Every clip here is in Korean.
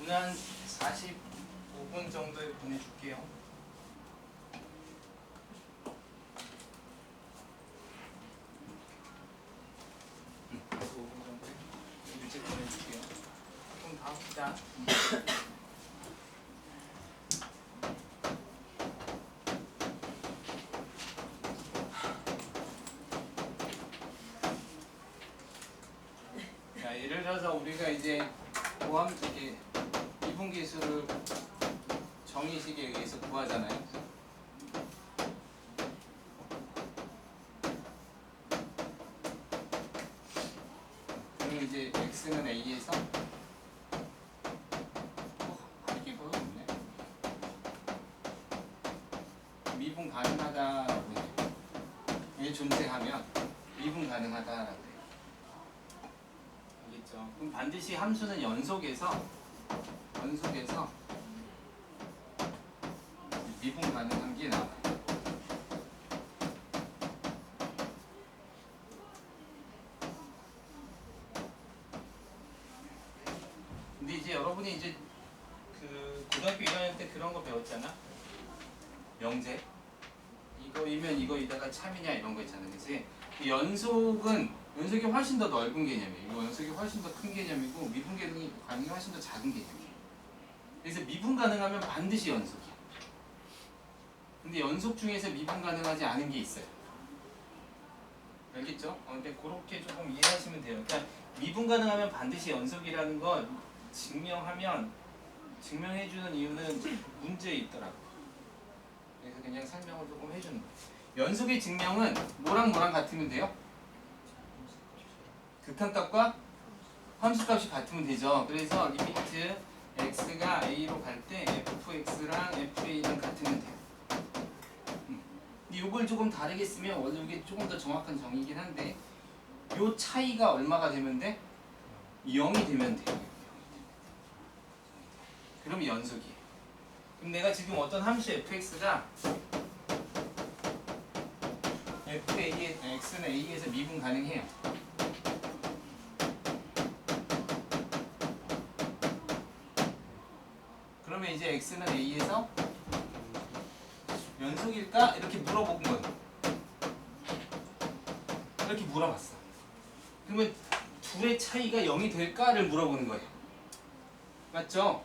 오늘 한 45분 정도에 보내줄게요. 일찍 보내줄게요. 그럼 다음 시간. 자, 예를 들어서 우리가 이제 고함 이게 미분계수를 정의식에 의해서 구하잖아요. 그럼 이제 x는 a에서 할게 별로 없네. 미분 가능하다라고 해요. 이게 존재하면 미분 가능하다라고 해요. 알겠죠? 그럼 반드시 함수는 연속에서 미분 가능한 게 나와요. 근데 이제 여러분이 이제 그 고등학교 1학년 때 그런 거 배웠잖아. 명제. 이거이면 이거이다가 참이냐 이런 거 있잖아, 그치? 연속이 훨씬 더 넓은 개념이에요. 이거 연속이 훨씬 더 큰 개념이고 미분 가능이 훨씬 더 작은 개념이에요. 그래서 미분 가능하면 반드시 연속이야. 근데 연속 중에서 미분 가능하지 않은 게 있어요. 알겠죠? 근데 그렇게 조금 이해하시면 돼요. 그러니까 미분 가능하면 반드시 연속이라는 거 증명해주는 이유는 문제에 있더라고. 그래서 그냥 설명을 조금 해주는 거예요. 연속의 증명은 뭐랑 같으면 돼요? 극한값과 함수값이 같으면 되죠. 그래서 리미트 x가 a로 갈 때 fx랑 fa랑 같으면 돼요. 근데 이걸 조금 다르게 쓰면 원래 이게 조금 더 정확한 정의이긴 한데 요 차이가 얼마가 되면 돼? 0이 되면 돼요. 그럼 연속이에요. 그럼 내가 지금 어떤 함수 fx가 x는 a에서 미분 가능해요. 그러면 이제 x는 a에서 연속일까? 이렇게 물어본 거예요. 이렇게 물어봤어. 그러면 둘의 차이가 0이 될까를 물어보는 거예요. 맞죠?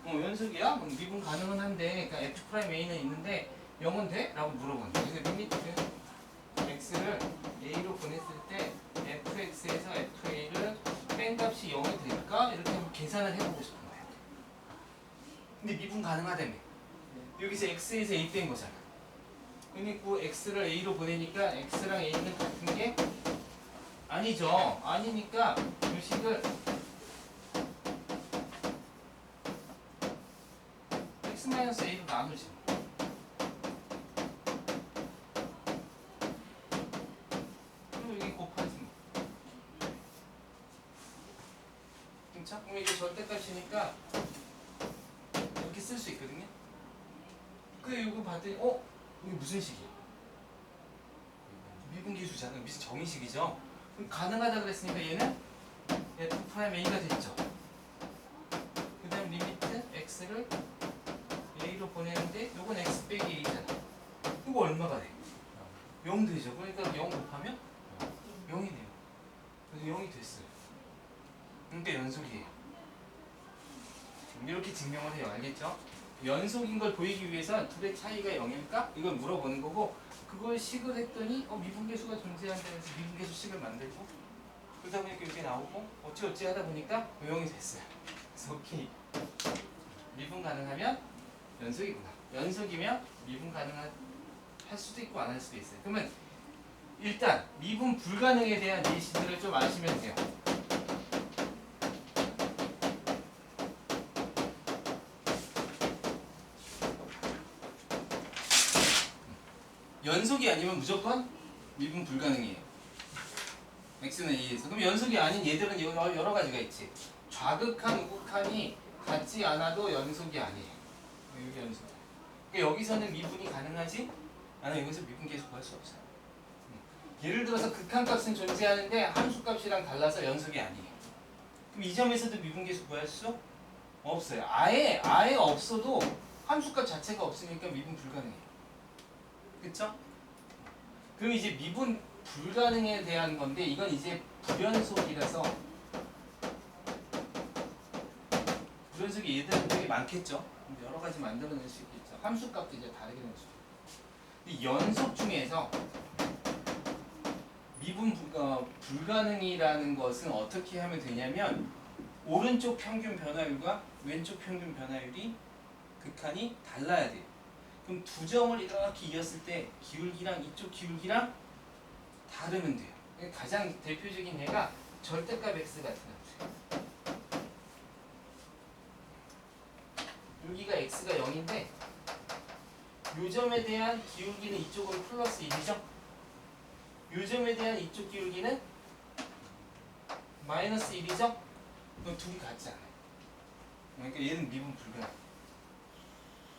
연속이야? 미분 가능은 한데 그러니까 f'a는 있는데 0은 돼? 라고 물어보는 거예요. 그래서 리미트 x를 a로 보냈을 때 fx에서 fa를 뺀 값이 0이 될까? 이렇게 한번 계산을 해보고 싶은 거예요. 근데 미분 가능하다며. 여기서 x에서 a 뺀 거잖아. 그러니까 x를 a로 보내니까 x랑 a는 같은 게 아니죠. 아니니까 이 식을 x-a로 나누지. 그리고 여기 곱하지. 그렇죠? 그럼 이게 절대값이니까 이렇게 쓸 수 있거든요. 그래 이거 봤더니 이게 무슨 식이야? 미분계수잖아. 무슨 정의식이죠? 그럼 가능하다 그랬으니까 얘는 f'a가 됐죠. 그 다음 리미트 x를 a로 보내는데 요건 x 빼기 a잖아. 이거 얼마가 돼? 0 되죠. 그러니까 0 곱하면 0이 돼요. 그래서 0이 됐어요. 그러니까 연속이에요. 이렇게 증명을 해요. 알겠죠? 연속인 걸 보이기 위해서 둘의 차이가 0일까? 이걸 물어보는 거고 그걸 식을 했더니 미분계수가 존재한다 해서 미분계수 식을 만들고 그러다 보니까 이렇게 나오고 어찌 하다 보니까 0이 됐어요. 그래서 오케이. 미분 가능하면 연속이구나. 연속이면 미분 가능할 수도 있고 안 할 수도 있어요. 그러면 일단 미분 불가능에 대한 예시들을 좀 아시면 돼요. 연속이 아니면 무조건 미분 불가능이에요. x는 a에서. 그럼 연속이 아닌 얘들은 여러 가지가 있지. 좌극한, 우극한이 같지 않아도 연속이 아니에요. 여기 연속. 그러니까 여기서는 미분이 가능하지? 나는 여기서 미분 계속 구할 수 없어요. 예를 들어서 극한값은 존재하는데 함수값이랑 달라서 연속이 아니에요. 그럼 이 점에서도 미분 계수 구할 수 없어요. 아예 없어도 함수값 자체가 없으니까 미분 불가능해요. 그쵸? 그럼 이제 미분 불가능에 대한 건데 이건 이제 불연속이라서 불연속이 얘들은 되게 많겠죠. 여러 가지 만들어낼 수 있겠죠. 함수값도 이제 다르게 낼 수 있고. 연속 중에서 미분 불가능이라는 것은 어떻게 하면 되냐면 오른쪽 평균 변화율과 왼쪽 평균 변화율이 극한이 달라야 돼요. 그럼 두 점을 이렇게 이었을 때 기울기랑 이쪽 기울기랑 다르면 돼요. 가장 대표적인 예가 절대값 x 같은 함수예요. 여기가 x가 0인데 요 점에 대한 기울기는 이쪽으로 플러스 1이죠. 요 점에 대한 이쪽 기울기는 마이너스 1이죠. 그럼 둘이 같지 않아요. 그러니까 얘는 미분 불가능.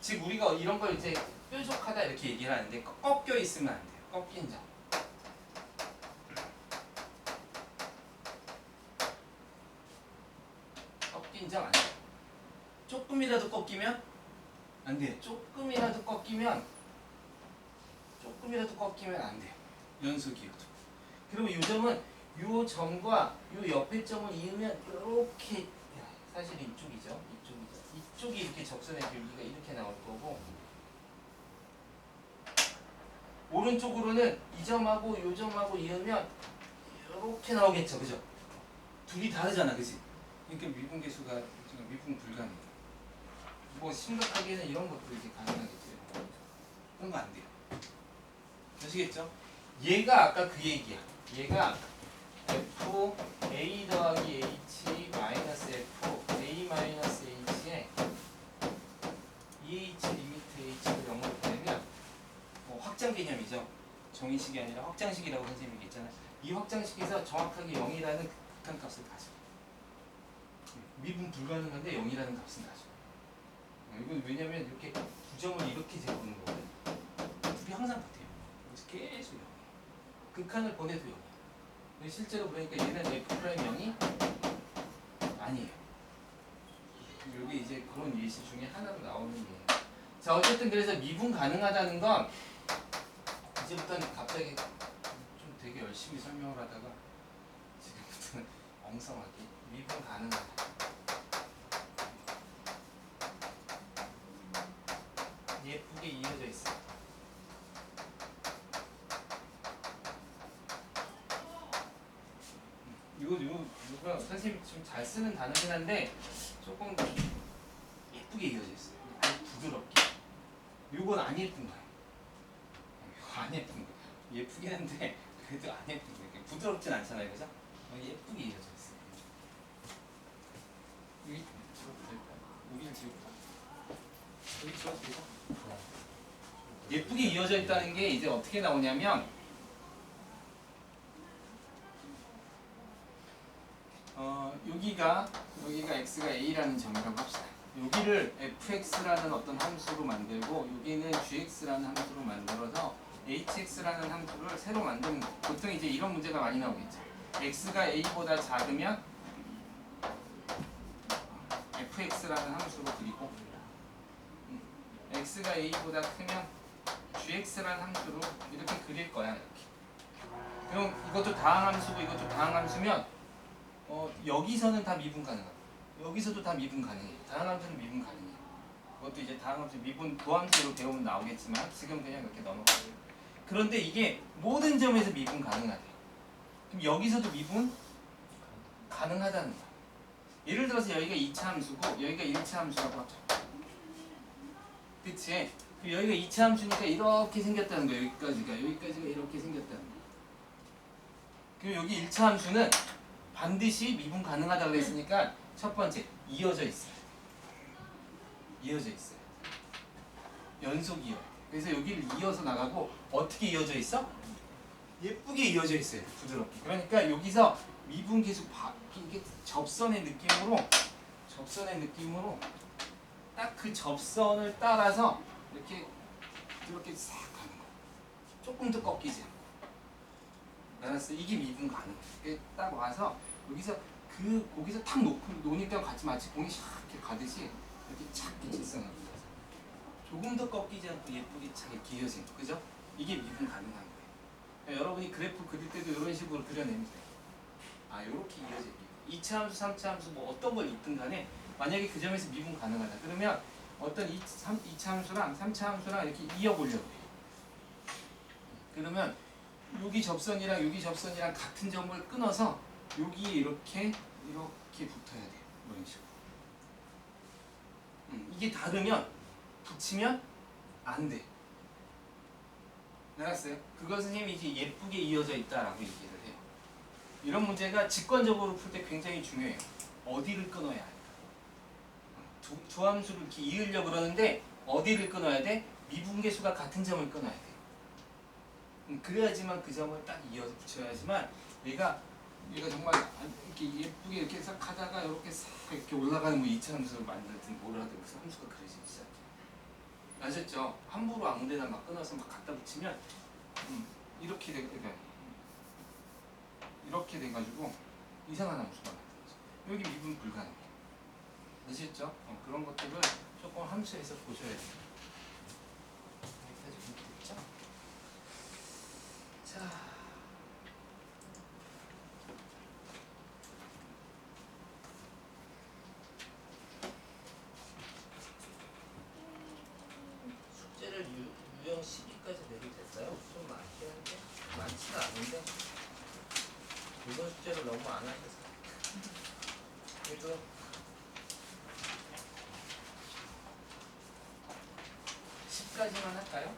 즉 우리가 이런 걸 이제 뾰족하다 이렇게 얘기를 하는데 꺾여 있으면 안 돼요. 꺾인 점. 꺾인 점 안 돼요. 조금이라도 꺾이면 안 돼요. 조금이라도 꺾이면 안 돼요. 연속이어도. 그리고 이 점은 이 점과 이 옆에 점을 이으면 이렇게 사실 이쪽이죠. 이쪽이 이렇게 접선의 기울기가 이렇게 나올 거고 오른쪽으로는 이 점하고 이 점하고 이으면 이렇게 나오겠죠. 그죠? 둘이 다르잖아. 그치? 그러니까 미분계수가 지금 미분 불가능해. 뭐 심각하게는 이런 것도 이제 가능하겠죠. 그런 거 안 돼요. 아시겠죠? 얘가 아까 그 얘기야. 얘가 f a 더하기 h 마이너스 f a 마이너스 h에 2h 리미트 h가 0으로 되면 확장 개념이죠. 정의식이 아니라 확장식이라고 선생님이 얘기했잖아요. 이 확장식에서 정확하게 0이라는 극한값을 가져. 미분 불가능한데 0이라는 값은 가져. 이건 왜냐면 이렇게 두 점을 이렇게 재보는 거거든. 둘이 항상 같아요. 그래서 계속 0. 극한을 보내도 0이야. 근데 실제로 보니까 얘는 F'0이 아니에요. 이게 이제 그런 예시 중에 하나로 나오는 예예요. 자, 어쨌든 그래서 미분 가능하다는 건 이제부터는 갑자기 좀 되게 열심히 설명을 하다가 지금부터는 엉성하게 미분 가능하다. 예쁘게 이어져 있어. 이거 선생님이 좀 잘 쓰는 단어긴 한데 조금 예쁘게 이어져 있어요. 아주 부드럽게. 이건 안 예쁜 거예요. 이거 안 예쁜 거예요. 예쁘긴 한데 그래도 안 예쁜 거예요. 부드럽진 않잖아요, 그죠? 예쁘게 이어져 있어요. 여기 지워도 될까요? 여기는 지울까? 여기 지워도 되죠? 예쁘게 이어져 있다는 게 이제 어떻게 나오냐면 여기가 x가 a라는 점이라고 합시다. 여기를 fx라는 어떤 함수로 만들고 여기는 gx라는 함수로 만들어서 hx라는 함수를 새로 만드는 거. 보통 이제 이런 문제가 많이 나오겠죠. x가 a보다 작으면 fx라는 함수로 그리고 x가 a보다 크면 gx라는 함수로 이렇게 그릴 거야. 이렇게. 그럼 이것도 다항함수고 이것도 다항함수면 여기서는 다 미분 가능하고 여기서도 다 미분 가능해요. 다항함수는 미분 가능해요. 그것도 이제 다항함수 미분 도함수로 배우면 나오겠지만 지금 그냥 이렇게 넘어가요. 그런데 이게 모든 점에서 미분 가능하대요. 그럼 여기서도 미분 가능하다는 거야. 예를 들어서 여기가 2차 함수고 여기가 1차 함수라고 하죠. 그치? 여기가 2차 함수니까 이렇게 생겼다는 거야. 여기까지가 이렇게 생겼다는 거야. 그럼 여기 1차 함수는 반드시 미분 가능하다고 했으니까 첫 번째 이어져 있어요. 연속 이어. 그래서 여기를 이어서 나가고 어떻게 이어져 있어? 예쁘게 이어져 있어요. 부드럽게. 그러니까 여기서 미분 계속 이게 접선의 느낌으로 딱 그 접선을 따라서 이렇게 싹 가는 거야. 조금 더 꺾이지 않고. 알았어? 이게 미분 가능. 이게 딱 와서 여기서 거기서 탁 놓으니까 같이 마치 공이 샥 이렇게 가듯이 이렇게 착 일직선으로 조금 더 꺾이지 않고 예쁘게 착 이어진 거, 그죠? 이게 미분 가능한 거예요. 그러니까 여러분이 그래프 그릴 때도 이런 식으로 그려내면 돼요. 아, 이렇게 이어지기. 2차 함수, 3차 함수 뭐 어떤 걸 입든 간에 만약에 그 점에서 미분 가능하다. 그러면 어떤 2차 함수랑 3차 함수랑 이렇게 이어보려고 해요. 그러면 여기 접선이랑 여기 접선이랑 같은 점을 끊어서 여기에 이렇게 붙어야 돼요. 이런 식으로. 이게 다르면 붙이면 안 돼. 알았어요? 그걸 선생님이 이제 예쁘게 이어져 있다라고 얘기를 해요. 이런 문제가 직관적으로 풀 때 굉장히 중요해요. 어디를 끊어야 할까? 두 함수를 이렇게 이으려고 그러는데 어디를 끊어야 돼? 미분계수가 같은 점을 끊어야 돼. 그래야지만 그 점을 딱 이어서 붙여야지만 얘가 정말 이렇게 예쁘게 이렇게 싹 하다가 이렇게 싹 이렇게 올라가는 뭐 2차 함수를 만들든 뭐를 하든 그 함수가 그려지기 시작해요. 아셨죠? 함부로 아무데나 막 끊어서 막 갖다 붙이면 이렇게 이렇게 돼가지고 이상한 함수가 나타나죠. 여기 미분 불가능해요. 아시겠죠? 그런 것들을 조금 함수에서 보셔야 돼요. 여기까지 공부됐죠? 자, 숙제를 유형 12까지 내도 될까요? 좀 많긴 한데 많지가 않은데 이번 숙제를 너무 안 하셔서 그래도 10까지만 할까요?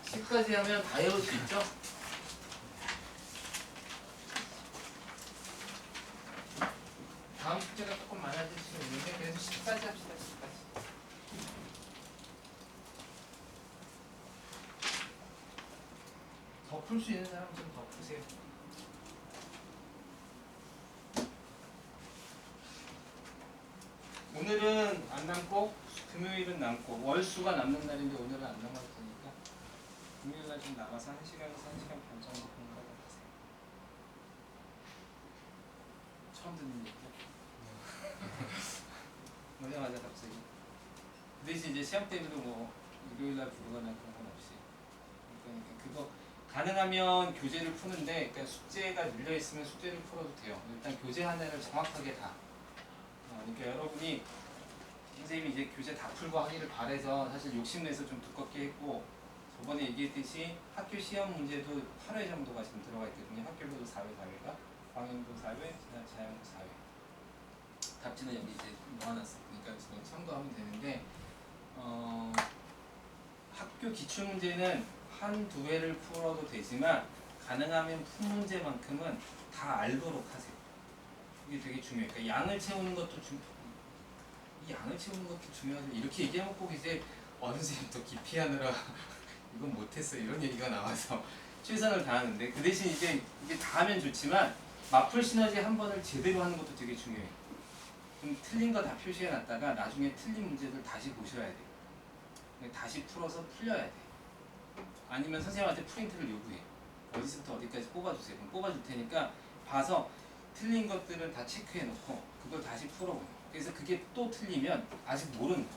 10까지 하면 다 외울 수 있죠? 다음 숙제가 조금 많아질 수 있는데 그래서 10까지 합시다. 10까지. 더 풀 수 있는 사람 좀 더 푸세요. 오늘은 안 남고 금요일은 남고 월수가 남는 날인데 오늘은 안 남아도 되니까 금요일날 좀 남아서 1시간에서 1시간 반 정도 공부하고 가세요. 처음 듣는 얘기죠? 오자마자 갑자기. 그 대신 이제 시험 때문에 뭐 일요일날 부르거나 그런 건 없이. 그러니까 그거 가능하면 교재를 푸는데 그러니까 숙제가 밀려 있으면 숙제를 풀어도 돼요. 일단 교재 하나를 정확하게 다. 그러니까 여러분이 선생님이 이제 교재 다 풀고 하기를 바래서 사실 욕심내서 좀 두껍게 했고 저번에 얘기했듯이 학교 시험 문제도 8회 정도가 지금 들어가 있거든요. 학교별로 4회, 4회가 광역도 4회, 자연도 4회. 답지는 여기 이제 모아놨어. 그러니까 지금 참고하면 되는데 학교 기출문제는 한두 회를 풀어도 되지만 가능하면 푼 문제만큼은 다 알도록 하세요. 이게 되게 중요해요. 그러니까 양을 채우는 것도 이 양을 채우는 것도 중요하죠. 이렇게 얘기해놓고 이제 선생님 더 깊이 하느라 이건 못했어 이런 얘기가 나와서 최선을 다하는데 그 대신 이제 이게 다 하면 좋지만 마플 시너지 한 번을 제대로 하는 것도 되게 중요해요. 그럼 틀린 거 다 표시해놨다가 나중에 틀린 문제들 다시 보셔야 돼요. 다시 풀어서 풀려야 돼. 아니면 선생님한테 프린트를 요구해. 어디서부터 어디까지 뽑아주세요. 그럼 뽑아줄 테니까 봐서 틀린 것들은 다 체크해놓고 그걸 다시 풀어보는. 그래서 그게 또 틀리면 아직 모르는 거.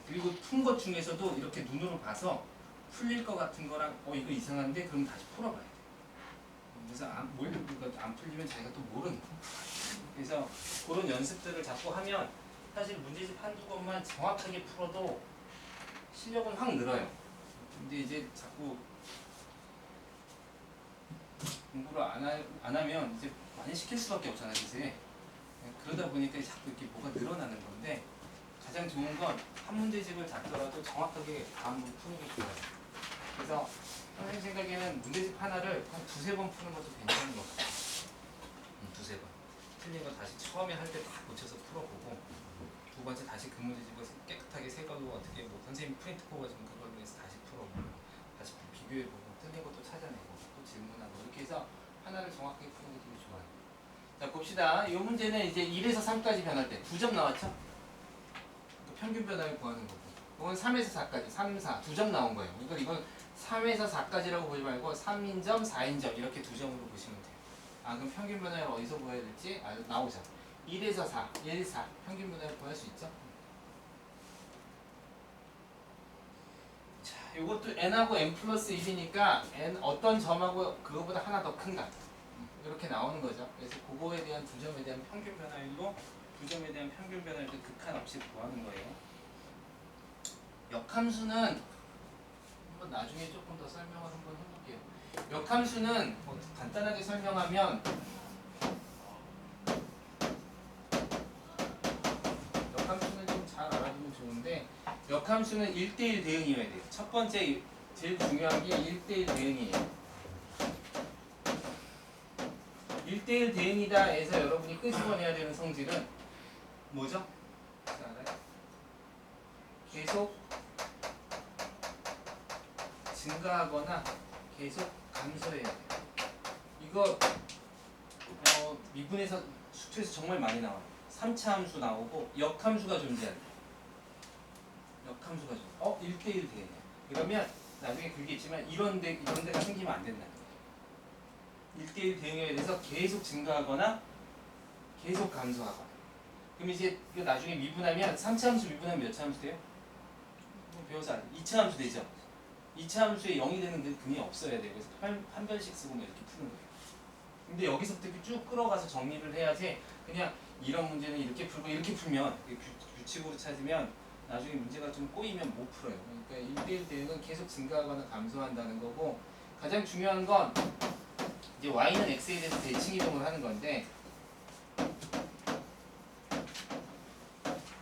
그리고 푼 것 중에서도 이렇게 눈으로 봐서 풀릴 것 같은 거랑 이거 이상한데 그럼 다시 풀어봐야 돼. 그래서 안 풀리면 자기가 또 모르는 거. 그래서 그런 연습들을 자꾸 하면 사실 문제집 한두 번만 정확하게 풀어도 실력은 확 늘어요. 근데 이제 자꾸 공부를 안 하면 이제 많이 시킬 수밖에 없잖아요, 이제. 그러다 보니까 자꾸 이렇게 뭐가 늘어나는 건데 가장 좋은 건 한 문제집을 잡더라도 정확하게 다음으로 푸는 게 좋아요. 그래서 선생님 생각에는 문제집 하나를 한 두세 번 푸는 것도 괜찮은 것 같아요. 두세 번. 틀린 거 다시 처음에 할 때 다 고쳐서 풀어보고 두 번째 다시 그 문제집을 깨끗하게 새 걸로 어떻게 뭐 선생님 프린트 뽑아주면 그걸로 해서 다시 풀어보고 다시 비교해보고 틀린 것도 찾아내고 또 질문하고 이렇게 해서 하나를 정확하게 푸는 게 되게 좋아요. 자 봅시다. 이 문제는 이제 1에서 3까지 변할 때 2점 나왔죠? 평균 변화를 구하는 거고 이건 3에서 4까지 3, 4 2점 나온 거예요. 그러니까 이건 3에서 4까지라고 보지 말고 3인점, 4인점 이렇게 두 점으로 보시면 돼요. 아 그럼 평균 변화를 어디서 구해야 될지 나오죠. 1에서 4, 1, 4 평균 변화를 구할 수 있죠. 자, 이것도 n하고 n 플러스 1이니까 n 어떤 점하고 그거보다 하나 더 큰가 이렇게 나오는 거죠. 그래서 그거에 대한 두 점에 대한 평균 변화율로 두 점에 대한 평균 변화율도 극한 없이 구하는 거예요. 역함수는 한번 나중에 조금 더 설명을 한번 해볼게요. 역함수는 뭐 간단하게 설명하면 역함수는 좀 잘 알아두면 좋은데 역함수는 1대1 대응이어야 돼요. 첫 번째 제일 중요한 게 1대1 대응이에요. 1대1 대응이다 해서 여러분이 끄집어내야 되는 성질은 뭐죠? 계속 증가하거나 계속 감소해야 돼요. 이거 미분에서 수투에서 정말 많이 나와요. 3차 함수 나오고 역함수가 존재한다. 역함수가 존재. 1대1 대응이야. 그러면 나중에 그러겠지만 이런 데가 생기면 안 된다. 1대1 대응에 대해서 계속 증가하거나 계속 감소하거나. 그럼 이제 이거 나중에 미분하면 3차 함수 미분하면 몇 차 함수 돼요? 배워서 2차 함수 되죠? 2차 함수에 0이 되는 근이 없어야 돼요. 그래서 한 변씩 쓰고 이렇게 푸는 거예요. 근데 여기서부터 이렇게 쭉 끌어가서 정리를 해야지 그냥 이런 문제는 이렇게 풀고 이렇게 풀면 규칙으로 찾으면 나중에 문제가 좀 꼬이면 못 풀어요. 그러니까 1대1 대응은 계속 증가하거나 감소한다는 거고 가장 중요한 건 이제 y는 x에 대해서 대칭 이동을 하는 건데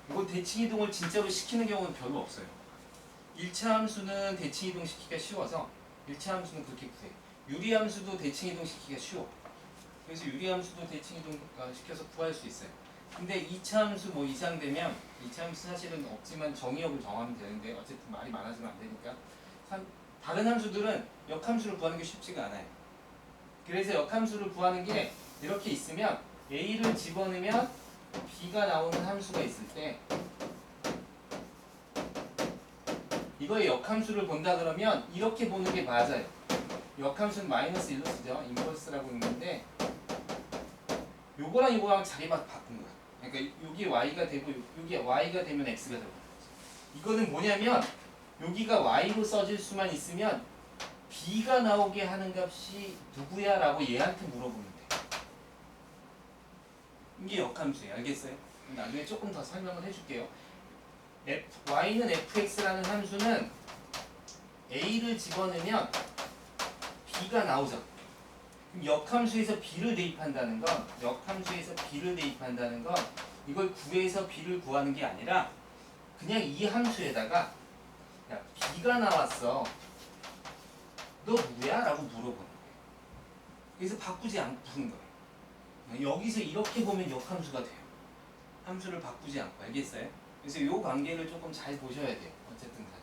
이거 대칭 이동을 진짜로 시키는 경우는 별로 없어요. 1차 함수는 대칭 이동 시키기가 쉬워서 1차 함수는 그렇게 구해요. 유리함수도 대칭 이동 시키기가 쉬워. 그래서 유리함수도 대칭 이동 시켜서 구할 수 있어요. 근데 2차 함수 뭐 이상 되면 2차 함수 사실은 없지만 정의역을 정하면 되는데 어쨌든 말이 많아지면 안 되니까 다른 함수들은 역함수를 구하는 게 쉽지가 않아요. 그래서 역함수를 구하는 게 이렇게 있으면 a를 집어넣으면 b가 나오는 함수가 있을 때 이거의 역함수를 본다 그러면 이렇게 보는 게 맞아요. 역함수는 마이너스 1로 쓰죠. 인버스라고 있는데 요거랑 요거랑 자리만 바꾼 거야. 그러니까 여기 y가 되고 여기 y가 되면 x가 되고 이거는 뭐냐면 여기가 y로 써질 수만 있으면 b가 나오게 하는 값이 누구야? 라고 얘한테 물어보면 돼. 이게 역함수예요. 알겠어요? 나중에 조금 더 설명을 해줄게요. y는 fx라는 함수는 a를 집어넣으면 b가 나오죠. 그럼 역함수에서 b를 대입한다는 건 이걸 구해서 b를 구하는 게 아니라 그냥 이 함수에다가 야 b가 나왔어. 너 누구야? 라고 물어보는 거예요. 그래서 바꾸지 않고 푸는 거예요. 여기서 이렇게 보면 역함수가 돼요. 함수를 바꾸지 않고. 알겠어요? 그래서 이 관계를 조금 잘 보셔야 돼요. 어쨌든 간에.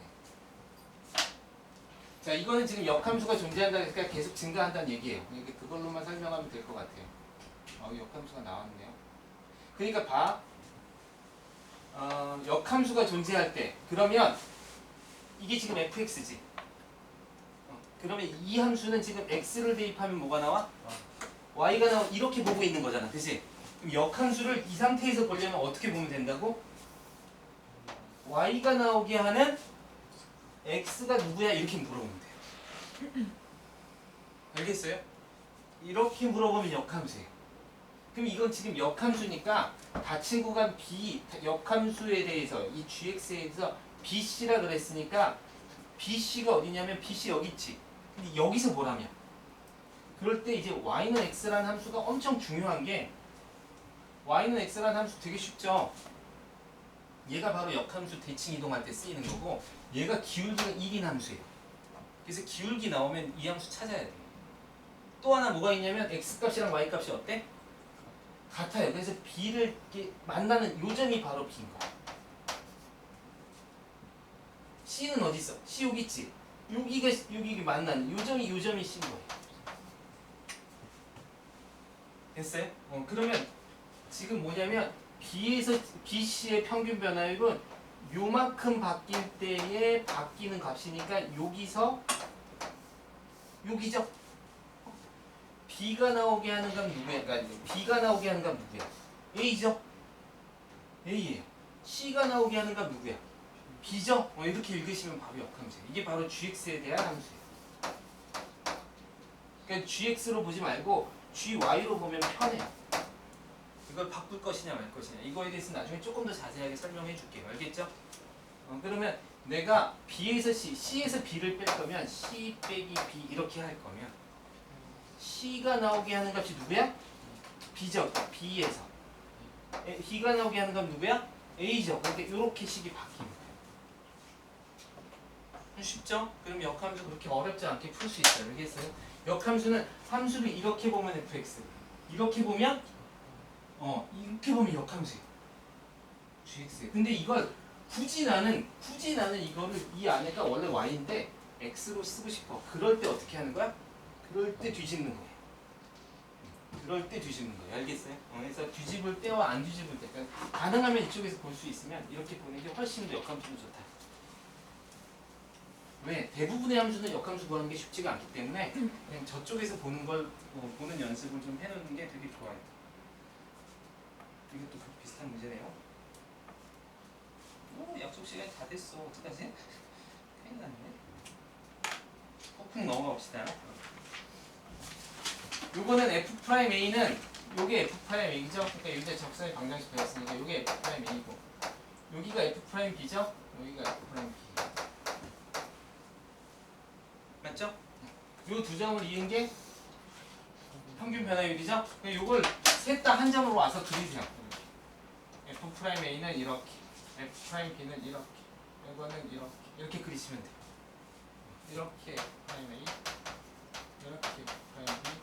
자, 이거는 지금 역함수가 존재한다니까 계속 증가한다는 얘기예요. 그러니까 그걸로만 설명하면 될 것 같아요. 역함수가 나왔네요. 그러니까 봐. 역함수가 존재할 때 그러면 이게 지금 fx지. 그러면 이 함수는 지금 x를 대입하면 뭐가 나와? y가 나와. 이렇게 보고 있는 거잖아. 그치? 그럼 역함수를 이 상태에서 보려면 어떻게 보면 된다고? y가 나오게 하는 x가 누구야? 이렇게 물어보면 돼요. 알겠어요? 이렇게 물어보면 역함수예요. 그럼 이건 지금 역함수니까 닫힌 구간 b 역함수에 대해서 이 gx에 대해서 bc라 그랬으니까 bc가 어디냐면 bc 여기 있지. 근데 여기서 뭐라면? 그럴 때 이제 y는 x라는 함수가 엄청 중요한 게 y는 x라는 함수 되게 쉽죠? 얘가 바로 역함수 대칭 이동할 때 쓰이는 거고 얘가 기울기가 1인 함수예요. 그래서 기울기 나오면 이 함수 찾아야 돼요. 또 하나 뭐가 있냐면 x값이랑 y값이 어때? 같아요. 그래서 b를 이렇게 만나는 요점이 바로 b인 거야. c는 어디 있어? c 여기 있지? 여기가 만나는 요점이 c인 거예요. 됐어요? 그러면 지금 뭐냐면 BC의 평균 변화율은 요만큼 바뀔 때에 바뀌는 값이니까 여기서 여기죠? B가 나오게 하는 건 누구야? 그러니까 B가 나오게 하는 건 누구야? A죠? A예요. C가 나오게 하는 건 누구야? B죠? 이렇게 읽으시면 바로 역함수예요. 이게 바로 GX에 대한 함수예요. 그러니까 GX로 보지 말고 GY로 보면 편해요. 이걸 바꿀 것이냐 말 것이냐 이거에 대해서 나중에 조금 더 자세하게 설명해 줄게요. 알겠죠? 그러면 내가 B에서 C, C에서 B를 뺄 거면 C 빼기 B 이렇게 할 거면 C가 나오게 하는 값이 누구야? B죠. B에서 B가 나오게 하는 건 누구야? A죠. 그러니까 이렇게 식이 바뀌는 거예요. 쉽죠? 그럼 역함수 그렇게 어렵지 않게 풀 수 있어요. 알겠어요? 역함수는 함수를 이렇게 보면 fx, 이렇게 보면 이렇게 보면 역함수예요. gx. 근데 이걸 굳이 나는 이거를 이 안에가 원래 y인데 x로 쓰고 싶어. 그럴 때 어떻게 하는 거야? 그럴 때 뒤집는 거예요. 그럴 때 뒤집는 거예요. 알겠어요? 그래서 뒤집을 때와 안 뒤집을 때, 그러니까 가능하면 이쪽에서 볼 수 있으면 이렇게 보는 게 훨씬 더 역함수는 좋다. 왜? 대부분의 함수는 역함수 구하는 게 쉽지가 않기 때문에 그냥 저쪽에서 보는 걸 보는 연습을 좀 해놓는 게 되게 좋아요. 이것도 비슷한 문제네요. 약속 시간이 다 됐어. 어떡하지? 큰일 났네. 폭풍 넘어갑시다. 요거는 F'A는 요게 F'A죠? 그러니까 여기다 적선의 방정식 배웠으니까 요게 F'A고 여기가 F'B죠? 여기가 F'B. 맞죠? 요 두 점을 이은 게 평균 변화율이죠? 요걸 셋 다 한 점으로 와서 그리세요. F'A는 이렇게, F'B는 이렇게, 이거는 이렇게 그리시면 돼요. 이렇게 F'A, 이렇게 F'B,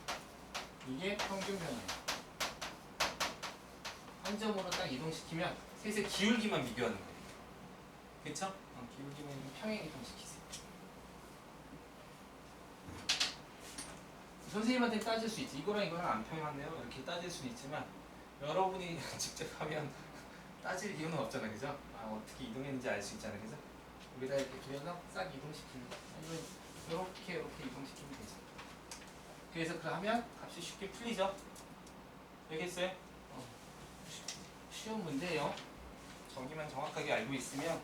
이게 평균 변화율. 한 점으로 딱 이동시키면 셋의 기울기만 비교하는 거예요. 그쵸? 기울기만 평행 이동시키세요. 선생님한테 따질 수 있지. 이거랑 이거랑 안 평행하네요. 이렇게 따질 수는 있지만 여러분이 직접 하면 따질 이유는 없잖아요. 그죠? 어떻게 이동했는지 알 수 있잖아요. 그죠? 여기다 이렇게 두면서 싹 이동시키는 거. 아니면 이렇게 이동시키면 되죠. 그래서 그러면 값이 쉽게 풀리죠? 알겠어요? 쉬운 문제예요. 정의만 정확하게 알고 있으면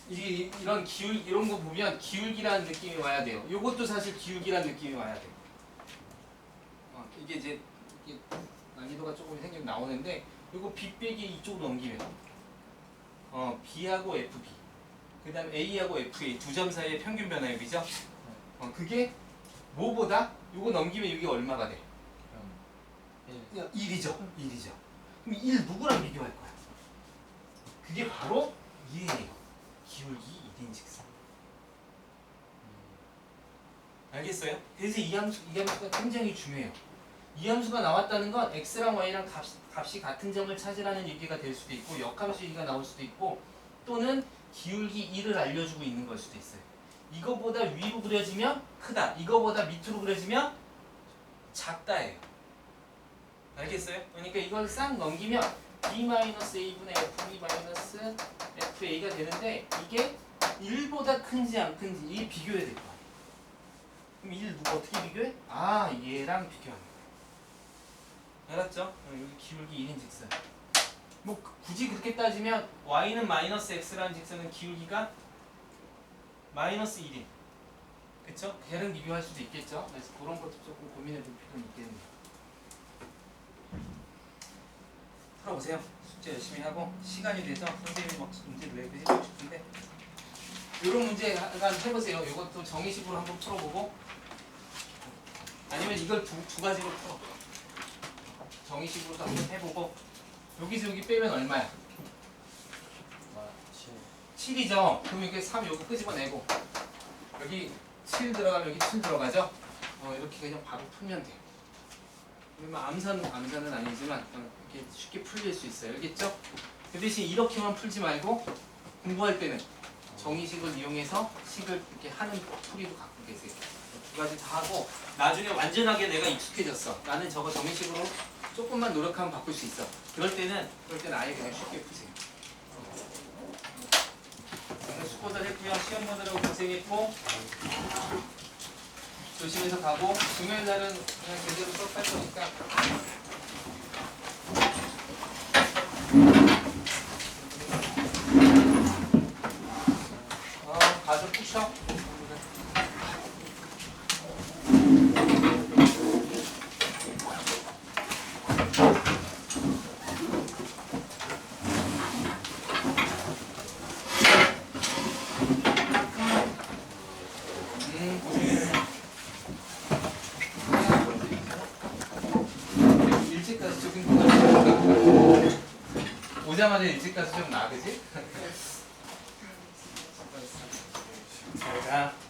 이런 이런 거 보면 기울기라는 느낌이 와야 돼요. 요것도 사실 기울기라는 느낌이 와야 돼요. 이게 이제 난이도가 조금 생기면 나오는데 요거 B 빼기 이쪽으로 넘기면 B하고 FB 그 다음에 A하고 FA 두 점 사이의 평균 변화율이죠? 그게 뭐보다 요거 넘기면 이게 얼마가 돼? 1이죠. 1이죠. 그럼 1 누구랑 비교할 거야? 그게 바로 얘예요. 기울기 1인 직선. 알겠어요? 그래서 이 함수가 굉장히 중요해요. 이 함수가 나왔다는 건 x랑 y랑 값이 같은 점을 찾으라는 얘기가 될 수도 있고 역함수 얘기가 나올 수도 있고 또는 기울기 1을 알려주고 있는 걸 수도 있어요. 이거보다 위로 그려지면 크다. 이거보다 밑으로 그려지면 작다예요. 알겠어요? 그러니까 이걸 싹 넘기면 B-A분의 FB-FA가 되는데 이게 1보다 큰지 안 큰지 이게 비교해야 될 거야. 그럼 1 누구 어떻게 비교해? 얘랑 비교하는 거야. 알았죠? 여기 기울기 1인 직선. 뭐 굳이 그렇게 따지면 y는 마이너스 x라는 직선은 기울기가 마이너스 1인. 그쵸? 걔랑 비교할 수도 있겠죠? 그래서 그런 것도 조금 고민해 볼 필요는 있겠네요. 풀어보세요. 숙제 열심히 하고 시간이 돼서 선생님이 막 문제를 내고 해주고 싶은데 이런 문제 한번 해보세요. 이것도 정의식으로 한번 풀어보고 아니면 이걸 두 가지로 풀어. 정의식으로도 한번 해보고 여기서 여기 빼면 얼마야? 7이죠? 그럼 여기 3 여기 끄집어내고 여기 7 들어가면 여기 7 들어가죠? 이렇게 그냥 바로 풀면 돼요. 그러면 암산은 아니지만 이렇게 쉽게 풀릴 수 있어요. 알겠죠? 그 대신 이렇게만 풀지 말고 공부할 때는 정의식을 이용해서 식을 이렇게 하는 풀이도 갖고 계세요. 두 가지 다 하고 나중에 완전하게 내가 익숙해졌어. 나는 저거 정의식으로 조금만 노력하면 바꿀 수 있어. 그럴 때는 아예 그냥 쉽게 푸세요. 오늘 수고들 했고요. 시험 보느라고 고생했고 조심해서 가고 금요일 날은 그냥 제대로 수업할 거니까. 가서 푹 쉬어. 일찍 가서 조깅 오자마자 일찍 가서 좀 나, 그지? 잘 가.